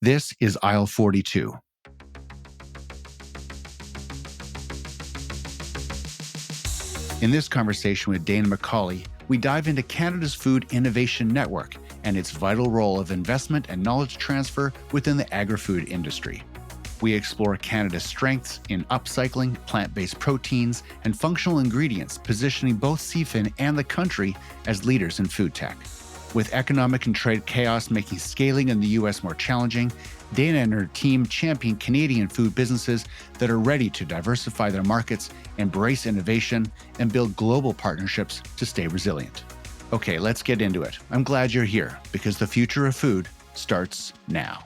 This is Aisle 42. In this conversation with Dana McCauley, we dive into Canada's Food Innovation Network and its vital role of investment and knowledge transfer within the agri-food industry. We explore Canada's strengths in upcycling, plant-based proteins, and functional ingredients, positioning both CFIN and the country as leaders in food tech. With economic and trade chaos making scaling in the U.S. more challenging, Dana and her team champion Canadian food businesses that are ready to diversify their markets, embrace innovation, and build global partnerships to stay resilient. Okay, let's get into it. I'm glad you're here because the future of food starts now.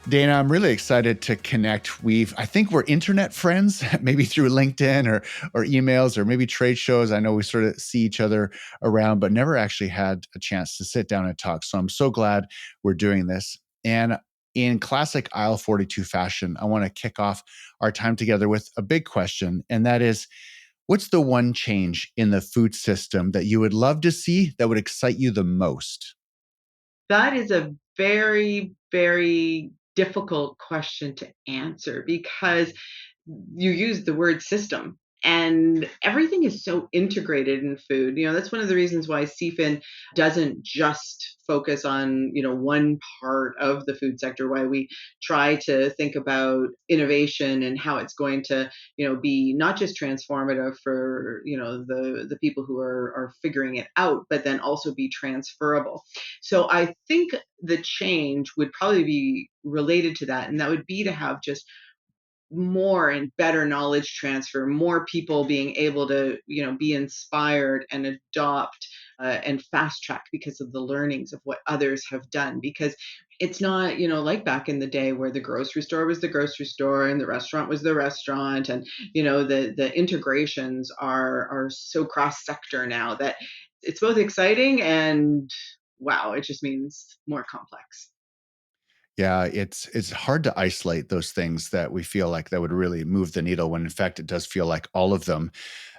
Dana, I'm really excited to connect. I think we're internet friends, maybe through LinkedIn or emails or maybe trade shows. I know we sort of see each other around, but never actually had a chance to sit down and talk. So I'm so glad we're doing this. And in classic Aisle 42 fashion, I want to kick off our time together with a big question. And that is, what's the one change in the food system that you would love to see that would excite you the most? That is a very, very difficult question to answer because you use the word system and everything is so integrated in food. That's one of the reasons why CFIN doesn't just focus on, one part of the food sector, why we try to think about innovation and how it's going to, be not just transformative for, the people who are figuring it out, but then also be transferable. So I think the change would probably be related to that. And that would be to have just more and better knowledge transfer, more people being able to, be inspired and adopt and fast track because of the learnings of what others have done. Because it's not, like back in the day where the grocery store was the grocery store and the restaurant was the restaurant, and the integrations are so cross sector now that it's both exciting and wow, it just means more complex. Yeah, it's hard to isolate those things that we feel like that would really move the needle when in fact it does feel like all of them.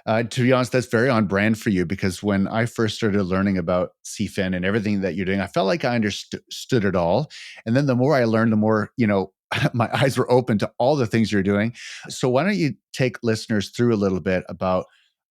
To be honest, that's very on brand for you because when I first started learning about CFIN and everything that you're doing, I felt like I understood it all. And then the more I learned, the more, my eyes were open to all the things you're doing. So why don't you take listeners through a little bit about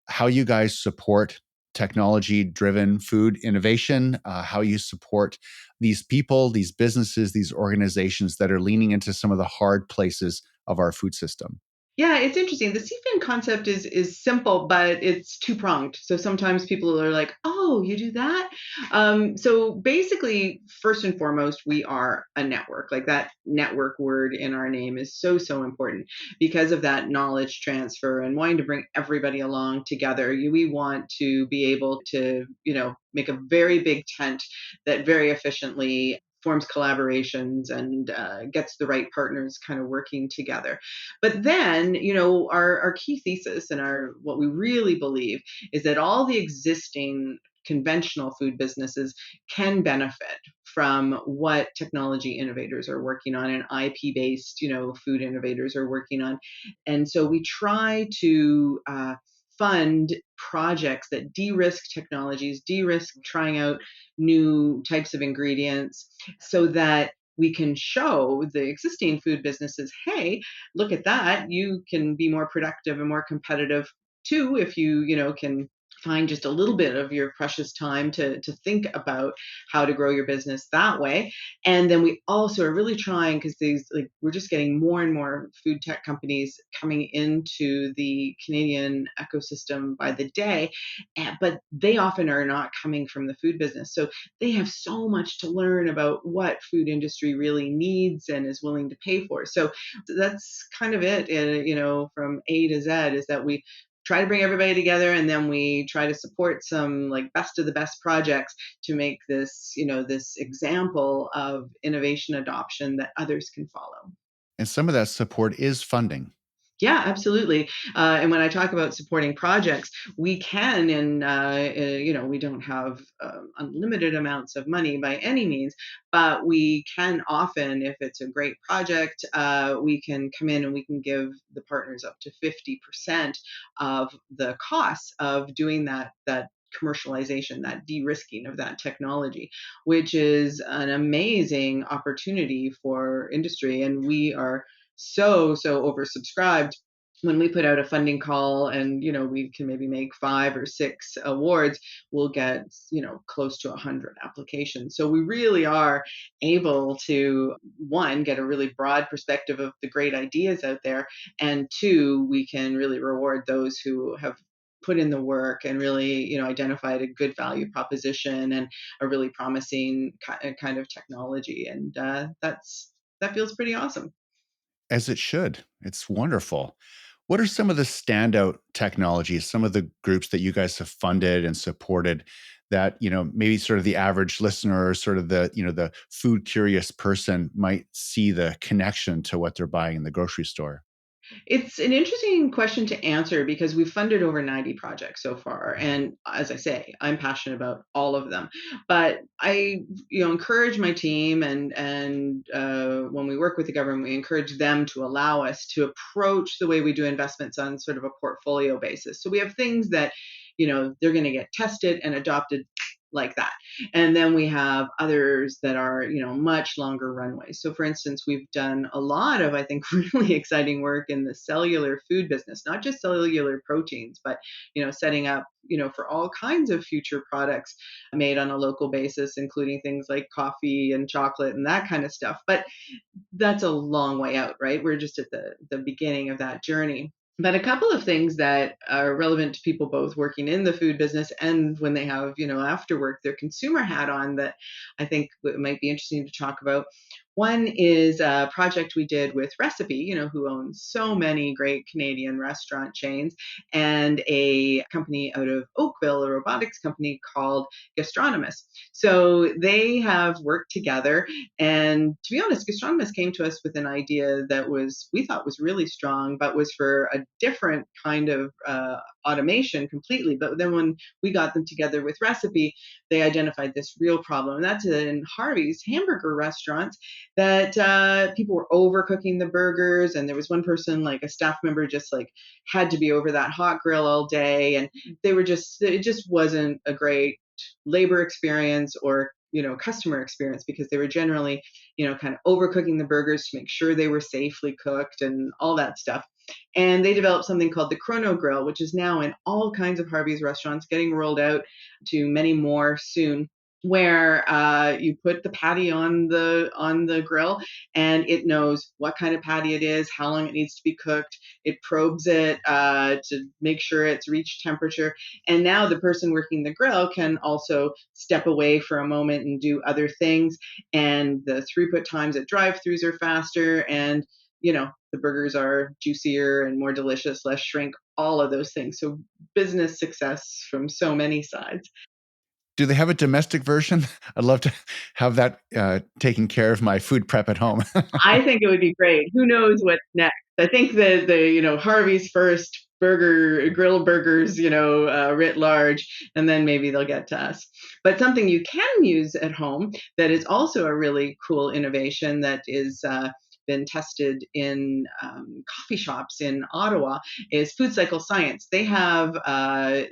how you guys support technology driven food innovation, how you support these people, these businesses, these organizations that are leaning into some of the hard places of our food system. Yeah, it's interesting. The CFIN concept is simple, but it's two pronged. So sometimes people are like, "Oh, you do that?" So basically, first and foremost, we are a network. Like that network word in our name is so important because of that knowledge transfer and wanting to bring everybody along together. We want to be able to, make a very big tent that very efficiently forms collaborations and gets the right partners kind of working together. But then, our key thesis and our what we really believe is that all the existing conventional food businesses can benefit from what technology innovators are working on and IP based, food innovators are working on. And so we try to fund projects that de-risk technologies, de-risk trying out new types of ingredients so that we can show the existing food businesses, hey, look at that. You can be more productive and more competitive too if you, can find just a little bit of your precious time to think about how to grow your business that way. And then we also are really trying because we're just getting more and more food tech companies coming into the Canadian ecosystem by the day, but they often are not coming from the food business. So they have so much to learn about what food industry really needs and is willing to pay for. So that's kind of it, from A to Z is that we try to bring everybody together and then we try to support some like best of the best projects to make this, this example of innovation adoption that others can follow. And some of that support is funding. Yeah, absolutely. And when I talk about supporting projects, we can, and we don't have unlimited amounts of money by any means, but we can often, if it's a great project, we can come in and we can give the partners up to 50% of the costs of doing that commercialization, that de-risking of that technology, which is an amazing opportunity for industry. And we are so oversubscribed. When we put out a funding call and we can maybe make 5 or 6 awards, we'll get close to 100 applications. So we really are able to, one, get a really broad perspective of the great ideas out there, and two, we can really reward those who have put in the work and really identified a good value proposition and a really promising kind of technology. And that feels pretty awesome. As it should. It's wonderful. What are some of the standout technologies, some of the groups that you guys have funded and supported that, maybe sort of the average listener or sort of the food curious person might see the connection to what they're buying in the grocery store? It's an interesting question to answer because we've funded over 90 projects so far. And as I say, I'm passionate about all of them. But I, encourage my team, and when we work with the government, we encourage them to allow us to approach the way we do investments on sort of a portfolio basis. So we have things that, they're going to get tested and adopted like that. And then we have others that are, much longer runways. So for instance, we've done a lot of, I think, really exciting work in the cellular food business, not just cellular proteins, but, setting up, for all kinds of future products made on a local basis, including things like coffee and chocolate and that kind of stuff. But that's a long way out, right? We're just at the beginning of that journey. But a couple of things that are relevant to people both working in the food business and when they have, after work, their consumer hat on, that I think might be interesting to talk about. One is a project we did with Recipe, who owns so many great Canadian restaurant chains, and a company out of Oakville, a robotics company called Gastronomist. So they have worked together, and to be honest, Gastronomist came to us with an idea that we thought was really strong, but was for a different kind of automation completely. But then when we got them together with Recipe, they identified this real problem, and that's in Harvey's hamburger restaurants, that people were overcooking the burgers, and there was one person, like a staff member, just like had to be over that hot grill all day, and it just wasn't a great labor experience or customer experience, because they were generally kind of overcooking the burgers to make sure they were safely cooked and all that stuff. And they developed something called the Chrono Grill, which is now in all kinds of Harvey's restaurants, getting rolled out to many more soon, where you put the patty on the grill, and it knows what kind of patty it is, how long it needs to be cooked. It probes it to make sure it's reached temperature. And now the person working the grill can also step away for a moment and do other things. And the throughput times at drive-throughs are faster, and the burgers are juicier and more delicious, less shrink, all of those things. So business success from so many sides. Do they have a domestic version? I'd love to have that taking care of my food prep at home. I think it would be great. Who knows what's next? I think the Harvey's first grill burgers, writ large, and then maybe they'll get to us. But something you can use at home that is also a really cool innovation that is been tested in coffee shops in Ottawa is food cycle science. They have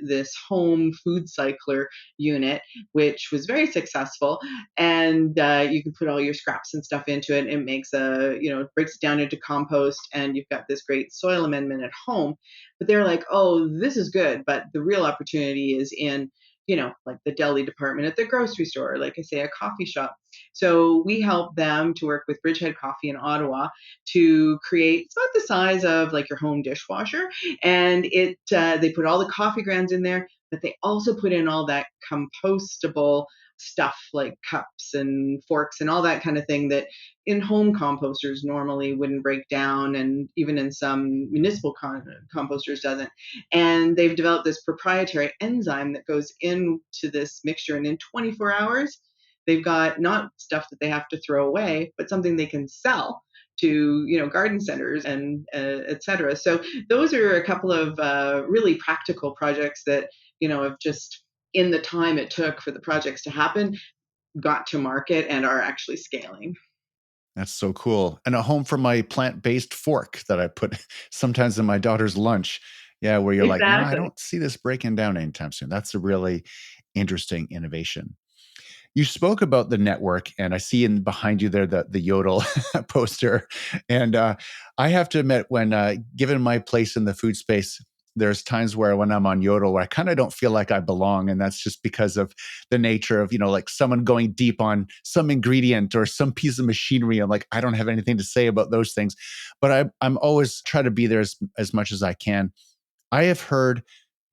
this home food cycler unit, which was very successful, and you can put all your scraps and stuff into it. It makes breaks it down into compost, and you've got this great soil amendment at home. But they're like, oh, this is good, but the real opportunity is in like the deli department at the grocery store, like I say, a coffee shop. So we help them to work with Bridgehead Coffee in Ottawa to create, it's about the size of like your home dishwasher. And they put all the coffee grounds in there, but they also put in all that compostable stuff like cups and forks and all that kind of thing that in home composters normally wouldn't break down, and even in some municipal composters doesn't. And they've developed this proprietary enzyme that goes into this mixture, and in 24 hours they've got not stuff that they have to throw away, but something they can sell to garden centers and et cetera. So those are a couple of really practical projects that have just, in the time it took for the projects to happen, got to market and are actually scaling. That's so cool. And a home for my plant-based fork that I put sometimes in my daughter's lunch. Yeah, where you're like, no, I Exactly. don't see this breaking down anytime soon. That's a really interesting innovation. You spoke about the network, and I see in behind you there the Yodel poster. And I have to admit, when given my place in the food space, there's times where when I'm on Yodel, where I kind of don't feel like I belong, and that's just because of the nature of like someone going deep on some ingredient or some piece of machinery. I'm like, I don't have anything to say about those things, but I'm always try to be there as much as I can. I have heard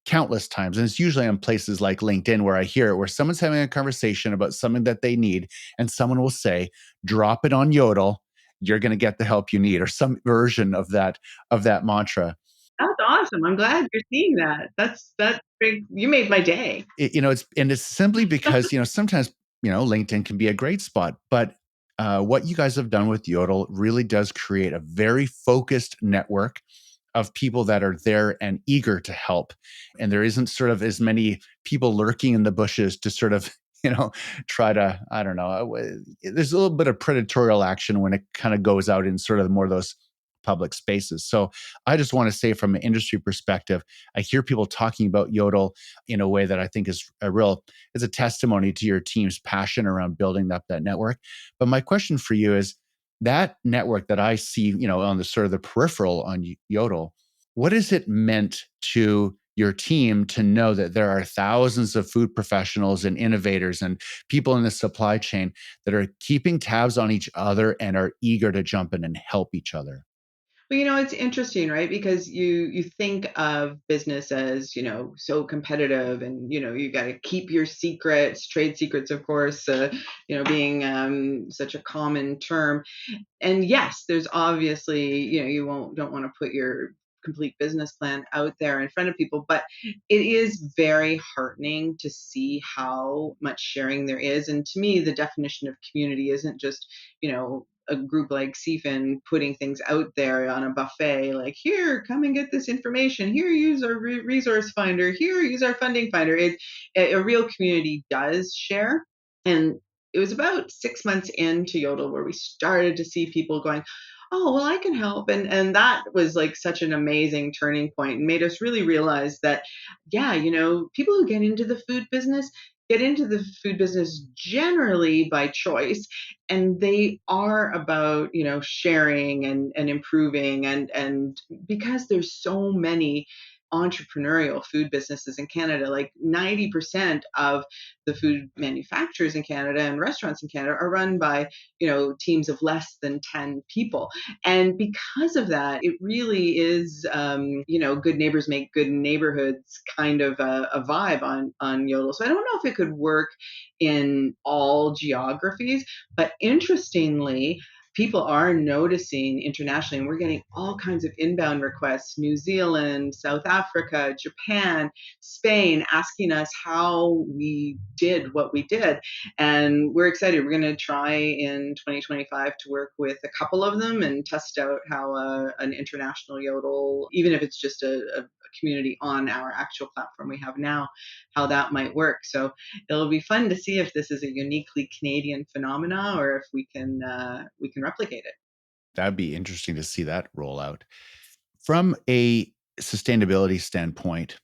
countless times, and it's usually on places like LinkedIn where I hear it, where someone's having a conversation about something that they need, and someone will say, "Drop it on Yodel, you're going to get the help you need," or some version of that mantra. That's awesome. I'm glad you're seeing that. That's big. You made my day. It's simply because sometimes LinkedIn can be a great spot, but what you guys have done with Yodel really does create a very focused network of people that are there and eager to help. And there isn't sort of as many people lurking in the bushes to sort of, try to, I don't know, there's a little bit of predatorial action when it kind of goes out in sort of more of those public spaces. So I just want to say from an industry perspective, I hear people talking about Yodel in a way that I think is a testimony to your team's passion around building up that network. But my question for you is, that network that I see, on the sort of the peripheral on Yodel, what has it meant to your team to know that there are thousands of food professionals and innovators and people in the supply chain that are keeping tabs on each other and are eager to jump in and help each other? Well, it's interesting, right? Because you think of business as, so competitive, and you got to keep your secrets, trade secrets, of course, being such a common term. And yes, there's obviously, you don't want to put your complete business plan out there in front of people, but it is very heartening to see how much sharing there is. And to me, the definition of community isn't just, a group like CFIN putting things out there on a buffet, like, here, come and get this information. Here, use our resource finder. Here, use our funding finder. A real community does share. And it was about 6 months into Yodel where we started to see people going, oh, well, I can help. And that was like such an amazing turning point and made us really realize that, yeah, people who get into the food business generally by choice, and they are about, sharing and improving, and because there's so many entrepreneurial food businesses in Canada, like 90% of the food manufacturers in Canada and restaurants in Canada are run by, teams of less than 10 people. And because of that, it really is, good neighbors make good neighborhoods kind of a vibe on Yodel. So I don't know if it could work in all geographies, but interestingly, people are noticing internationally, and we're getting all kinds of inbound requests: New Zealand, South Africa, Japan, Spain, asking us how we did what we did. And we're excited. We're going to try in 2025 to work with a couple of them and test out how an international Yodel, even if it's just a community on our actual platform we have now, how that might work. So it'll be fun to see if this is a uniquely Canadian phenomena, or if we can replicate it. That'd be interesting to see that roll out. From a sustainability standpoint,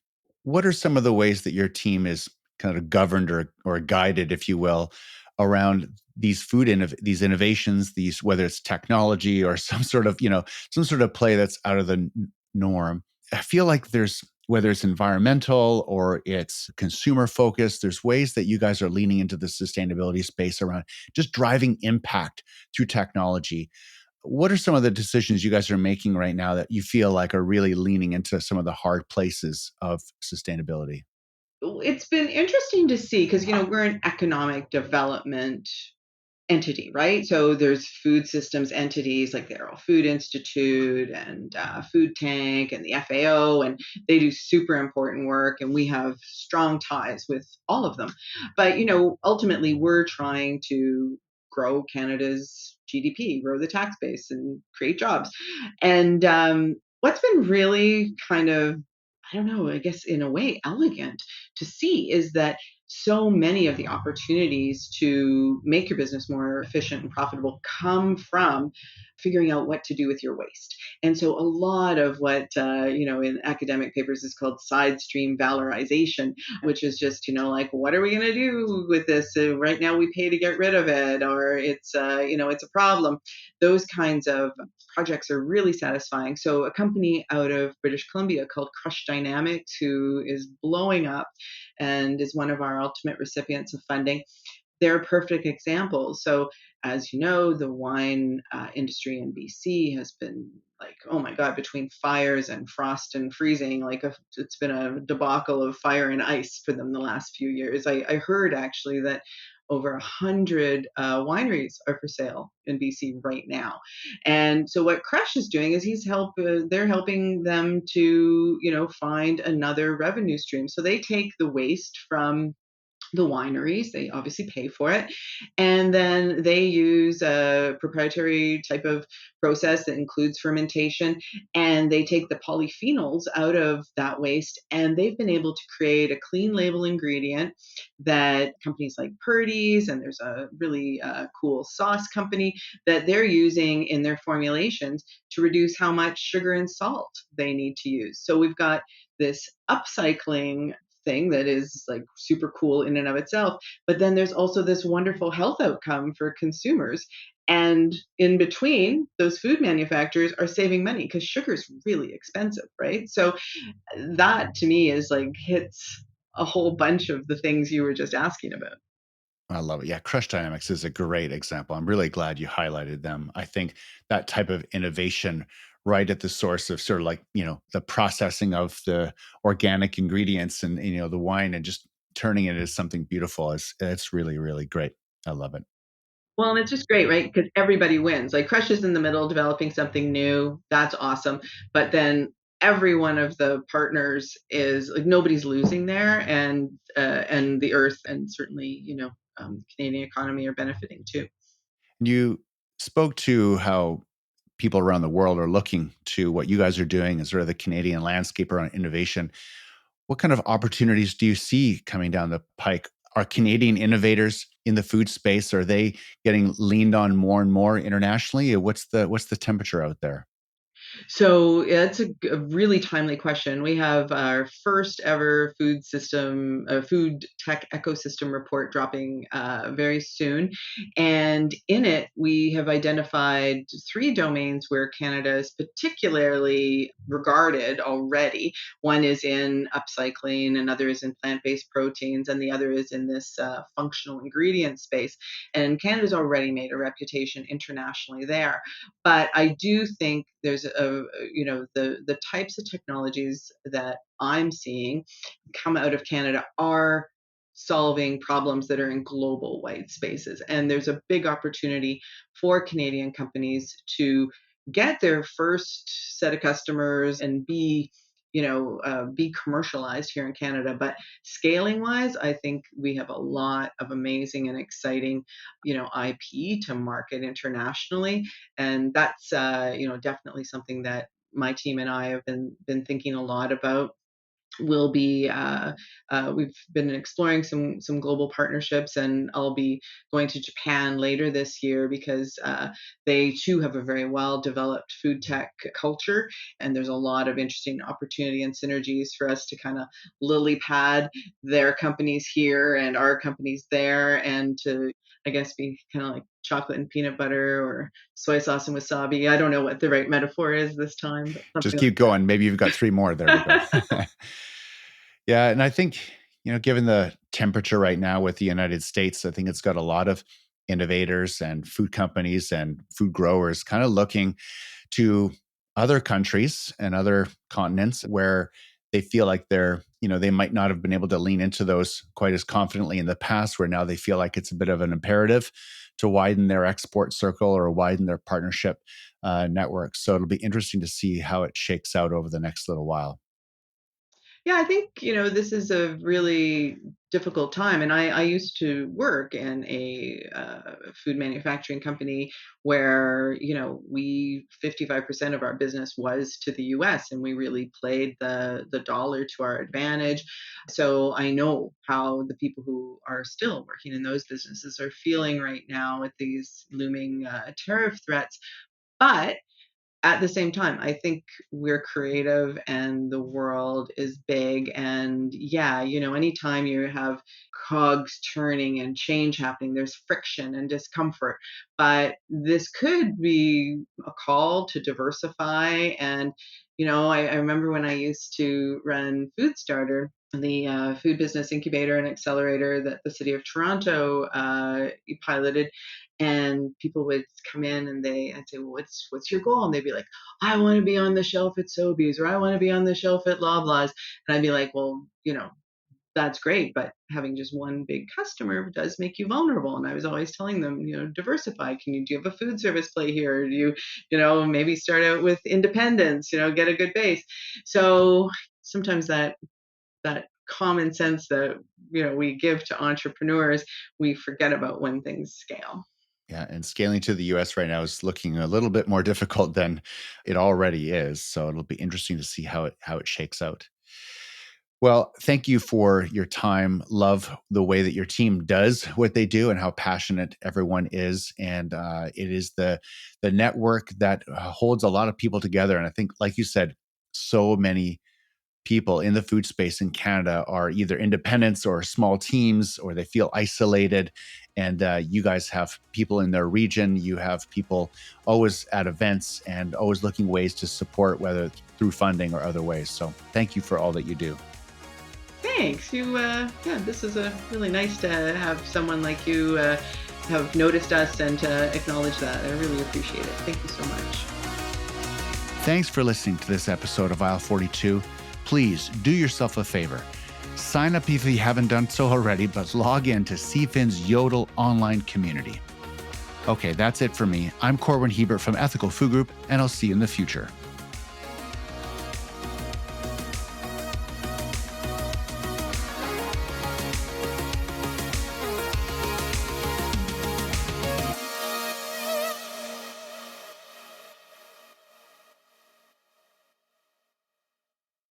what are some of the ways that your team is kind of governed or guided, if you will, around these innovations, these, whether it's technology or some sort of play that's out of the norm? I feel like there's, whether it's environmental or it's consumer focused, there's ways that you guys are leaning into the sustainability space around just driving impact through technology. What are some of the decisions you guys are making right now that you feel like are really leaning into some of the hard places of sustainability? It's been interesting to see because, we're an economic development entity, right? So there's food systems entities like the Arrow Food Institute and Food Tank and the FAO, and they do super important work, and we have strong ties with all of them. But ultimately, we're trying to grow Canada's GDP, grow the tax base, and create jobs. And what's been really kind of, I don't know, I guess in a way elegant to see is that so many of the opportunities to make your business more efficient and profitable come from figuring out what to do with your waste. And so a lot of what, in academic papers is called side stream valorization, which is just, like, what are we going to do with this? Right now we pay to get rid of it, or it's a problem. Those kinds of projects are really satisfying. So a company out of British Columbia called Crush Dynamics, who is blowing up and is one of our ultimate recipients of funding, they're perfect examples. So, as you know, the wine industry in BC has been like, oh my God, between fires and frost and freezing, it's been a debacle of fire and ice for them the last few years. I heard actually that over 100 wineries are for sale in BC right now. And so what Crush is doing is they're helping them to, find another revenue stream. So they take the waste from the wineries. They obviously pay for it. And then they use a proprietary type of process that includes fermentation. And they take the polyphenols out of that waste. And they've been able to create a clean label ingredient that companies like Purdy's, and there's a really cool sauce company that they're using in their formulations to reduce how much sugar and salt they need to use. So we've got this upcycling thing that is like super cool in and of itself. But then there's also this wonderful health outcome for consumers. And in between, those food manufacturers are saving money because sugar is really expensive, right? So that to me is like hits a whole bunch of the things you were just asking about. I love it. Yeah, Crush Dynamics is a great example. I'm really glad you highlighted them. I think that type of innovation right at the source of sort of like, the processing of the organic ingredients and, the wine and just turning it into something beautiful is it's really, really great. I love it. Well, and it's just great, right? Because everybody wins. Like Crush is in the middle developing something new. That's awesome. But then every one of the partners is like nobody's losing there, and the earth and certainly Canadian economy are benefiting too. You spoke to how people around the world are looking to what you guys are doing as sort of the Canadian landscape around innovation. What kind of opportunities do you see coming down the pike? Are Canadian innovators in the food space, are they getting leaned on more and more internationally? What's the temperature out there? So yeah, it's a really timely question. We have our first ever food tech ecosystem report dropping very soon. And in it, we have identified three domains where Canada is particularly regarded already. One is in upcycling, another is in plant based proteins, and the other is in this functional ingredient space. And Canada's already made a reputation internationally there. But I do think there's the types of technologies that I'm seeing come out of Canada are solving problems that are in global white spaces. And there's a big opportunity for Canadian companies to get their first set of customers and be commercialized here in Canada. But scaling wise, I think we have a lot of amazing and exciting, IP to market internationally, and that's definitely something that my team and I have been thinking a lot about. Will be We've been exploring some global partnerships, and I'll be going to Japan later this year because they too have a very well developed food tech culture, and there's a lot of interesting opportunity and synergies for us to kind of lily pad their companies here and our companies there, and to, I guess, be kind of like chocolate and peanut butter or soy sauce and wasabi. I don't know what the right metaphor is this time, but Just something keep like going. Maybe you've got three more. There we go. Yeah, and I think, given the temperature right now with the United States, I think it's got a lot of innovators and food companies and food growers kind of looking to other countries and other continents where they feel like they might not have been able to lean into those quite as confidently in the past, where now they feel like it's a bit of an imperative to widen their export circle or widen their partnership network. So it'll be interesting to see how it shakes out over the next little while. Yeah, I think, this is a really difficult time. And I used to work in a food manufacturing company where, 55% of our business was to the US, and we really played the dollar to our advantage. So I know how the people who are still working in those businesses are feeling right now with these looming tariff threats. But at the same time, I think we're creative and the world is big. And yeah, anytime you have cogs turning and change happening, there's friction and discomfort. But this could be a call to diversify. And, I remember when I used to run Food Starter, the food business incubator and accelerator that the city of Toronto piloted, and people would come in and I'd say, well, what's your goal? And they'd be like, I want to be on the shelf at Sobeys, or I want to be on the shelf at Loblaws. And I'd be like, well, that's great, but having just one big customer does make you vulnerable. And I was always telling them, diversify. Do you have a food service play here? Or do you, maybe start out with independence, get a good base. So sometimes that common sense that, we give to entrepreneurs, we forget about when things scale. Yeah, and scaling to the US right now is looking a little bit more difficult than it already is. So it'll be interesting to see how it shakes out. Well, thank you for your time. Love the way that your team does what they do and how passionate everyone is. And it is the network that holds a lot of people together. And I think, like you said, so many people in the food space in Canada are either independents or small teams, or they feel isolated. And you guys have people in their region. You have people always at events and always looking ways to support, whether through funding or other ways. So thank you for all that you do. Thanks. This is really nice to have someone like you have noticed us and to acknowledge that. I really appreciate it. Thank you so much. Thanks for listening to this episode of Aisle 42. Please do yourself a favor. Sign up if you haven't done so already, but log in to CFIN's Yodel online community. Okay, that's it for me. I'm Corwin Hebert from Ethical Food Group, and I'll see you in the future.